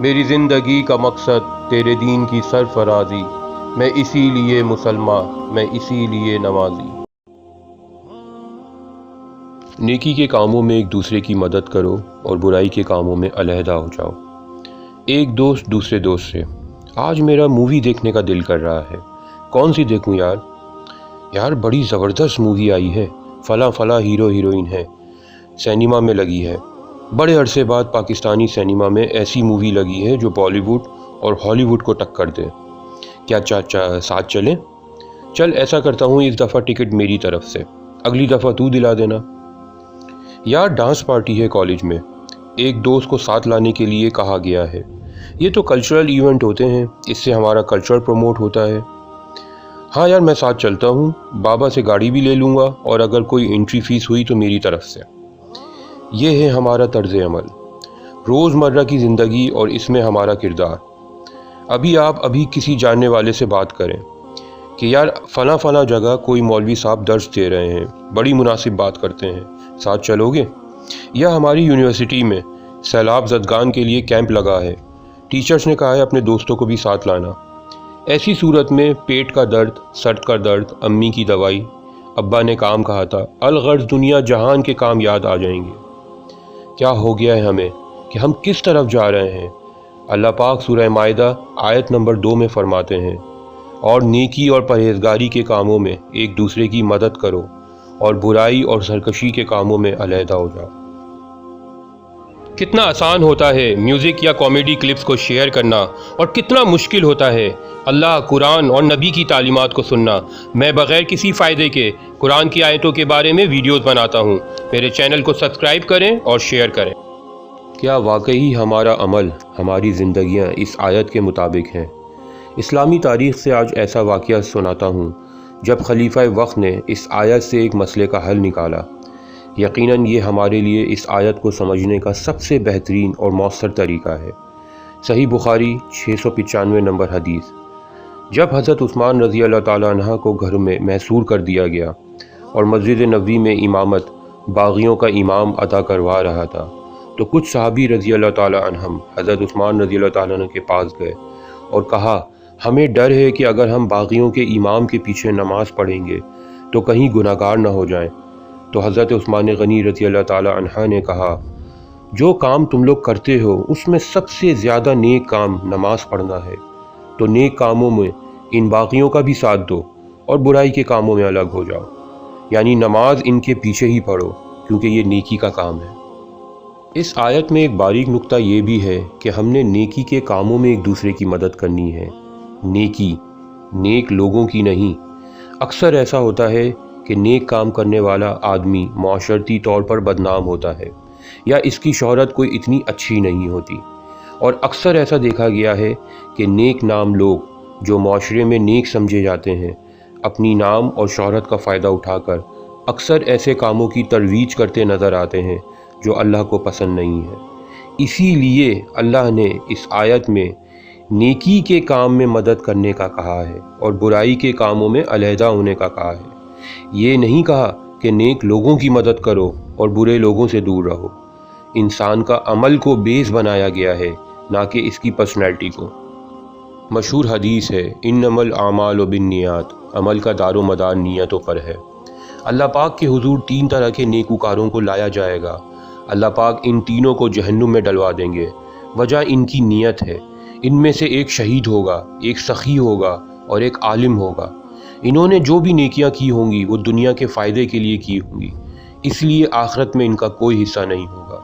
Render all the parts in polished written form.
میری زندگی کا مقصد تیرے دین کی سرفرازی، میں اسی لیے مسلمان، میں اسی لیے نمازی۔ نیکی کے کاموں میں ایک دوسرے کی مدد کرو اور برائی کے کاموں میں علیحدہ ہو جاؤ۔ ایک دوست دوسرے دوست سے، آج میرا مووی دیکھنے کا دل کر رہا ہے، کون سی دیکھوں یار بڑی زبردست مووی آئی ہے، فلاں ہیرو ہیروئن ہے، سینما میں لگی ہے۔ بڑے عرصے بعد پاکستانی سینما میں ایسی مووی لگی ہے جو بالی ووڈ اور ہالی ووڈ کو ٹکر دے۔ کیا ساتھ چلیں؟ چل ایسا کرتا ہوں، اس دفعہ ٹکٹ میری طرف سے، اگلی دفعہ تو دلا دینا۔ یار ڈانس پارٹی ہے کالج میں، ایک دوست کو ساتھ لانے کے لیے کہا گیا ہے۔ یہ تو کلچرل ایونٹ ہوتے ہیں، اس سے ہمارا کلچر پروموٹ ہوتا ہے۔ ہاں یار میں ساتھ چلتا ہوں، بابا سے گاڑی بھی لے لوں گا، اور اگر کوئی انٹری فیس ہوئی تو میری طرف سے۔ یہ ہے ہمارا طرز عمل، روزمرہ کی زندگی اور اس میں ہمارا کردار۔ ابھی کسی جاننے والے سے بات کریں کہ یار فلاں جگہ کوئی مولوی صاحب درس دے رہے ہیں، بڑی مناسب بات کرتے ہیں، ساتھ چلو گے؟ یا ہماری یونیورسٹی میں سیلاب زدگان کے لیے کیمپ لگا ہے، ٹیچرز نے کہا ہے اپنے دوستوں کو بھی ساتھ لانا۔ ایسی صورت میں پیٹ کا درد، سر کا درد، امی کی دوائی، ابا نے کام کہا تھا، الغرض دنیا جہان کے کام یاد آ جائیں گے۔ کیا ہو گیا ہے ہمیں کہ ہم کس طرف جا رہے ہیں؟ اللہ پاک سورہ مائدہ آیت نمبر 2 میں فرماتے ہیں، اور نیکی اور پرہیزگاری کے کاموں میں ایک دوسرے کی مدد کرو اور برائی اور سرکشی کے کاموں میں علیحدہ ہو جاؤ۔ کتنا آسان ہوتا ہے میوزک یا کامیڈی کلپس کو شیئر کرنا، اور کتنا مشکل ہوتا ہے اللہ، قرآن اور نبی کی تعلیمات کو سننا۔ میں بغیر کسی فائدے کے قرآن کی آیتوں کے بارے میں ویڈیوز بناتا ہوں، میرے چینل کو سبسکرائب کریں اور شیئر کریں۔ کیا واقعی ہمارا عمل، ہماری زندگیاں اس آیت کے مطابق ہیں؟ اسلامی تاریخ سے آج ایسا واقعہ سناتا ہوں جب خلیفہ وقت نے اس آیت سے ایک مسئلے کا حل نکالا۔ یقیناً یہ ہمارے لیے اس آیت کو سمجھنے کا سب سے بہترین اور مؤثر طریقہ ہے۔ صحیح بخاری 695 نمبر حدیث۔ جب حضرت عثمان رضی اللہ تعالیٰ عنہ کو گھر میں محصور کر دیا گیا اور مسجد نبوی میں امامت باغیوں کا امام ادا کروا رہا تھا، تو کچھ صحابی رضی اللہ تعالیٰ عنہم حضرت عثمان رضی اللہ تعالیٰ عنہ کے پاس گئے اور کہا، ہمیں ڈر ہے کہ اگر ہم باغیوں کے امام کے پیچھے نماز پڑھیں گے تو کہیں گناہگار نہ ہو جائیں۔ تو حضرت عثمان غنی رضی اللہ تعالیٰ عنہ نے کہا، جو کام تم لوگ کرتے ہو اس میں سب سے زیادہ نیک کام نماز پڑھنا ہے، تو نیک کاموں میں ان باغیوں کا بھی ساتھ دو اور برائی کے کاموں میں الگ ہو جاؤ، یعنی نماز ان کے پیچھے ہی پڑھو کیونکہ یہ نیکی کا کام ہے۔ اس آیت میں ایک باریک نکتہ یہ بھی ہے کہ ہم نے نیکی کے کاموں میں ایک دوسرے کی مدد کرنی ہے۔ نیکی نیک لوگوں کی نہیں۔ اکثر ایسا ہوتا ہے کہ نیک کام کرنے والا آدمی معاشرتی طور پر بدنام ہوتا ہے، یا اس کی شہرت کوئی اتنی اچھی نہیں ہوتی، اور اکثر ایسا دیکھا گیا ہے کہ نیک نام لوگ جو معاشرے میں نیک سمجھے جاتے ہیں، اپنی نام اور شہرت کا فائدہ اٹھا کر اکثر ایسے کاموں کی ترویج کرتے نظر آتے ہیں جو اللہ کو پسند نہیں ہے۔ اسی لیے اللہ نے اس آیت میں نیکی کے کام میں مدد کرنے کا کہا ہے اور برائی کے کاموں میں علیحدہ ہونے کا کہا ہے۔ یہ نہیں کہا کہ نیک لوگوں کی مدد کرو اور برے لوگوں سے دور رہو۔ انسان کا عمل کو بیس بنایا گیا ہے، نہ کہ اس کی پرسنالٹی کو۔ مشہور حدیث ہے، انما الاعمال بالنیات، عمل کا دار و مدار نیتوں پر ہے۔ اللہ پاک کے حضور 3 طرح کے نیکوکاروں کو لایا جائے گا۔ اللہ پاک ان تینوں کو جہنم میں ڈلوا دیں گے، وجہ ان کی نیت ہے۔ ان میں سے ایک شہید ہوگا، ایک سخی ہوگا اور ایک عالم ہوگا۔ انہوں نے جو بھی نیکیاں کی ہوں گی وہ دنیا کے فائدے کے لیے کی ہوں گی، اس لیے آخرت میں ان کا کوئی حصہ نہیں ہوگا۔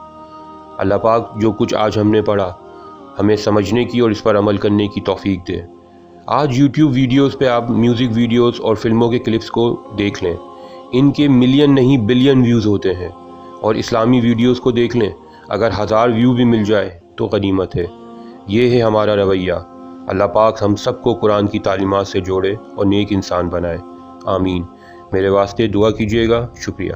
اللہ پاک جو کچھ آج ہم نے پڑھا ہمیں سمجھنے کی اور اس پر عمل کرنے کی توفیق دے۔ آج یوٹیوب ویڈیوز پہ آپ میوزک ویڈیوز اور فلموں کے کلپس کو دیکھ لیں، ان کے ملین نہیں بلین ویوز ہوتے ہیں، اور اسلامی ویڈیوز کو دیکھ لیں، اگر 1000 ویو بھی مل جائے تو غنیمت ہے۔ یہ ہے ہمارا رویہ۔ اللہ پاک ہم سب کو قرآن کی تعلیمات سے جوڑے اور نیک انسان بنائے، آمین۔ میرے واسطے دعا کیجیے گا۔ شکریہ۔